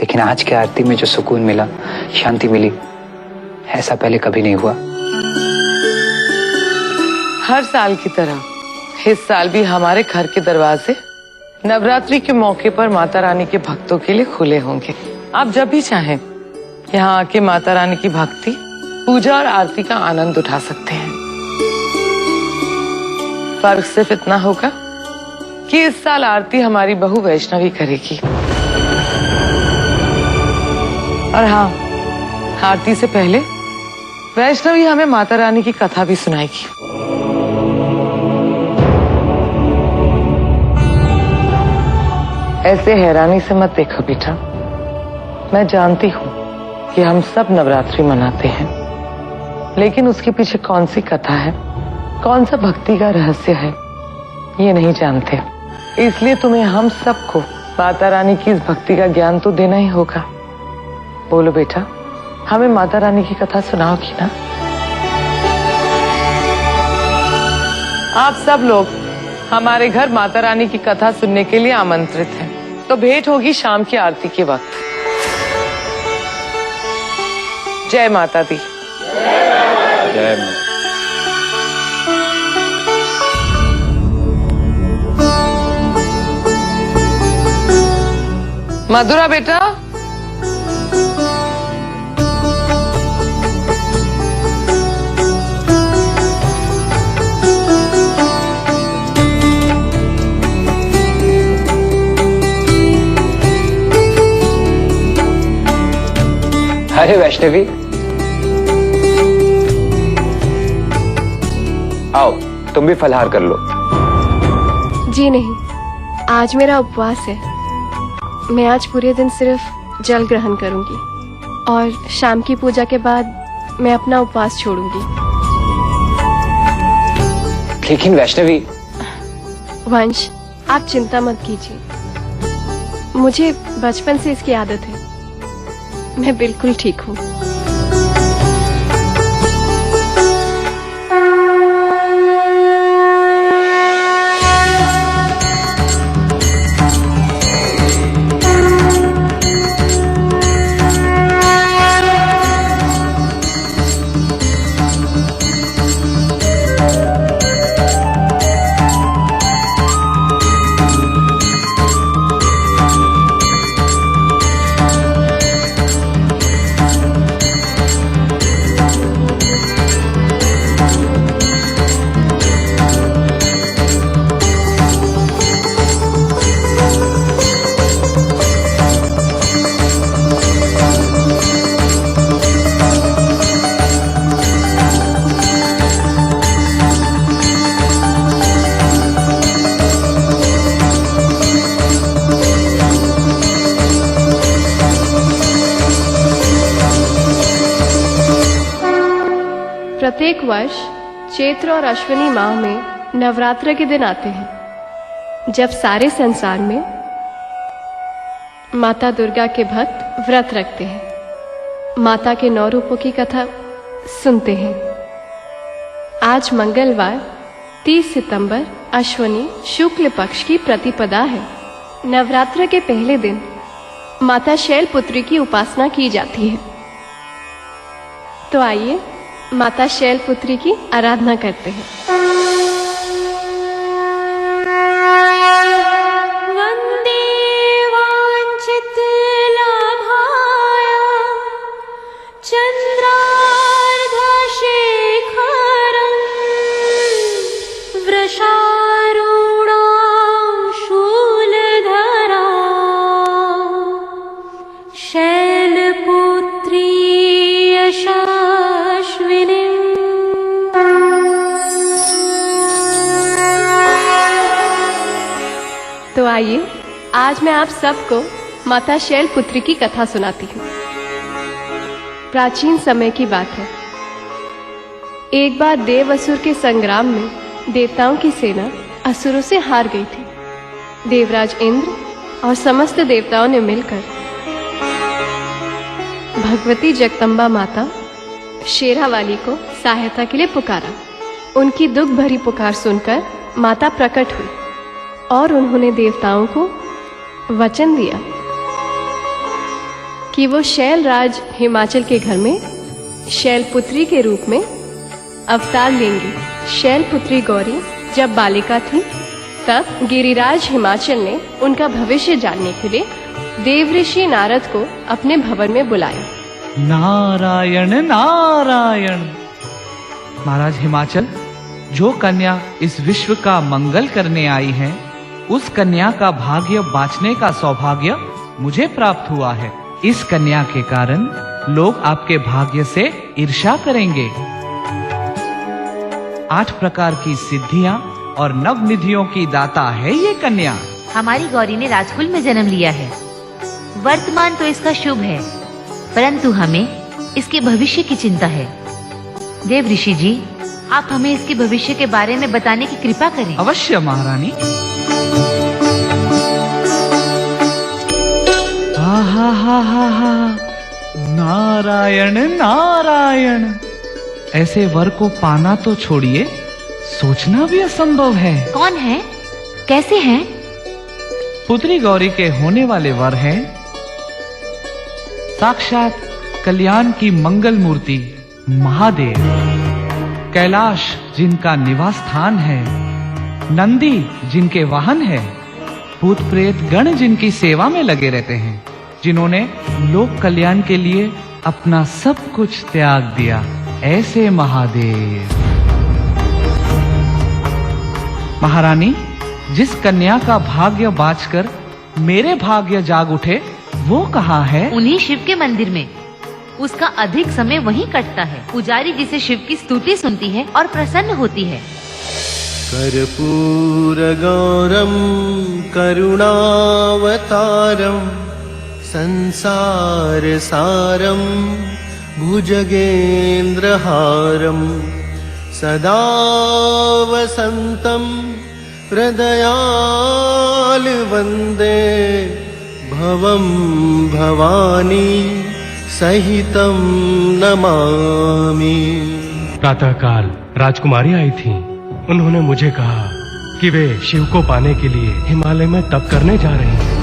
लेकिन आज की आरती में जो सुकून मिला, शांति मिली, ऐसा पहले कभी नहीं हुआ। हर साल की तरह इस साल भी हमारे घर के दरवाजे नवरात्रि के मौके पर माता रानी के भक्तों के लिए खुले होंगे। आप जब भी चाहें यहाँ आके माता रानी की भक्ति, पूजा और आरती का आनंद उठा सकते हैं। फर्क सिर्फ इतना होगा कि इस साल आरती हमारी बहू वैष्णवी करेगी। और हाँ, आरती से पहले वैष्णवी हमें माता रानी की कथा भी सुनाएगी। ऐसे हैरानी से मत देखो बेटा, मैं जानती हूँ कि हम सब नवरात्रि मनाते हैं, लेकिन उसके पीछे कौन सी कथा है, कौन सा भक्ति का रहस्य है, ये नहीं जानते। इसलिए तुम्हें हम सबको माता रानी की इस भक्ति का ज्ञान तो देना ही होगा। बोलो बेटा, हमें माता रानी की कथा सुनाओगी ना? आप सब लोग हमारे घर माता रानी की कथा सुनने के लिए आमंत्रित हैं। तो भेंट होगी शाम की आरती के वक्त। जय माता दी। जय माता। मधुरा बेटा, अरे वैष्णवी, आओ तुम भी फलहार कर लो। जी नहीं, आज मेरा उपवास है। मैं आज पूरे दिन सिर्फ जल ग्रहण करूंगी और शाम की पूजा के बाद मैं अपना उपवास छोड़ूंगी। लेकिन वैष्णवी। वंश, आप चिंता मत कीजिए, मुझे बचपन से इसकी आदत है। मैं बिल्कुल ठीक हूँ। प्रत्येक वर्ष चैत्र और अश्विनी माह में नवरात्र के दिन आते हैं, जब सारे संसार में माता दुर्गा के भक्त व्रत रखते हैं, माता के 9 रूपों की कथा सुनते हैं। आज मंगलवार 30 सितंबर अश्विनी शुक्ल पक्ष की प्रतिपदा है। नवरात्र के पहले दिन माता शैलपुत्री की उपासना की जाती है। तो आइए माता शैलपुत्री की आराधना करते हैं। वंदे वांछित लाभाय चंद्रार्ध शेखरं वृषारूढां शूलधरा शैलपुत्री यशाश्विनी। तो आइए आज मैं आप सबको माता शैलपुत्री की कथा सुनाती हूँ। प्राचीन समय की बात है। एक बार देव असुर के संग्राम में देवताओं की सेना असुरों से हार गई थी। देवराज इंद्र और समस्त देवताओं ने मिलकर भगवती जगदम्बा माता शेरावाली को सहायता के लिए पुकारा। उनकी दुख भरी पुकार सुनकर माता प्रकट हुई और उन्होंने देवताओं को वचन दिया कि वो शैलराज हिमाचल के घर में शैलपुत्री के रूप में अवतार लेंगी। शैलपुत्री गौरी जब बालिका थी तब गिरिराज हिमाचल ने उनका भविष्य जानने के लिए देवऋषि नारद को अपने भवन में बुलाया। नारायण नारायण। महाराज हिमाचल, जो कन्या इस विश्व का मंगल करने आई है, उस कन्या का भाग्य बाँचने का सौभाग्य मुझे प्राप्त हुआ है। इस कन्या के कारण लोग आपके भाग्य से ईर्ष्या करेंगे। 8 प्रकार की सिद्धियां और नव निधियों की दाता है ये कन्या। हमारी गौरी ने राजकुल में जन्म लिया है। वर्तमान तो इसका शुभ है, परंतु हमें इसके भविष्य की चिंता है। देव ऋषि जी, आप हमें इसके भविष्य के बारे में बताने की कृपा करें। अवश्य महारानी। हा हा हा हा, नारायण नारायण। ऐसे वर को पाना तो छोड़िए, सोचना भी असंभव है। कौन है, कैसे हैं? पुत्री गौरी के होने वाले वर हैं साक्षात कल्याण की मंगल मूर्ति महादेव, कैलाश जिनका निवास स्थान है, नंदी जिनके वाहन है, भूत प्रेत गण जिनकी सेवा में लगे रहते हैं, जिन्होंने लोक कल्याण के लिए अपना सब कुछ त्याग दिया, ऐसे महादेव। महारानी, जिस कन्या का भाग्य बाँचकर मेरे भाग्य जाग उठे, वो कहाँ है? उन्हीं शिव के मंदिर में। उसका अधिक समय वहीं कटता है। पुजारी जिसे शिव की स्तुति सुनती है और प्रसन्न होती है। कर्पूरगौरं करुणावतारं संसारसारं भुजगेन्द्रहारं सदा वसन्तं हृदयालवन्दे भवं भवानी सहितं नमामि। प्रातःकाल राजकुमारी आई थीं। उन्होंने मुझे कहा कि वे शिव को पाने के लिए हिमालय में तप करने जा रही हैं।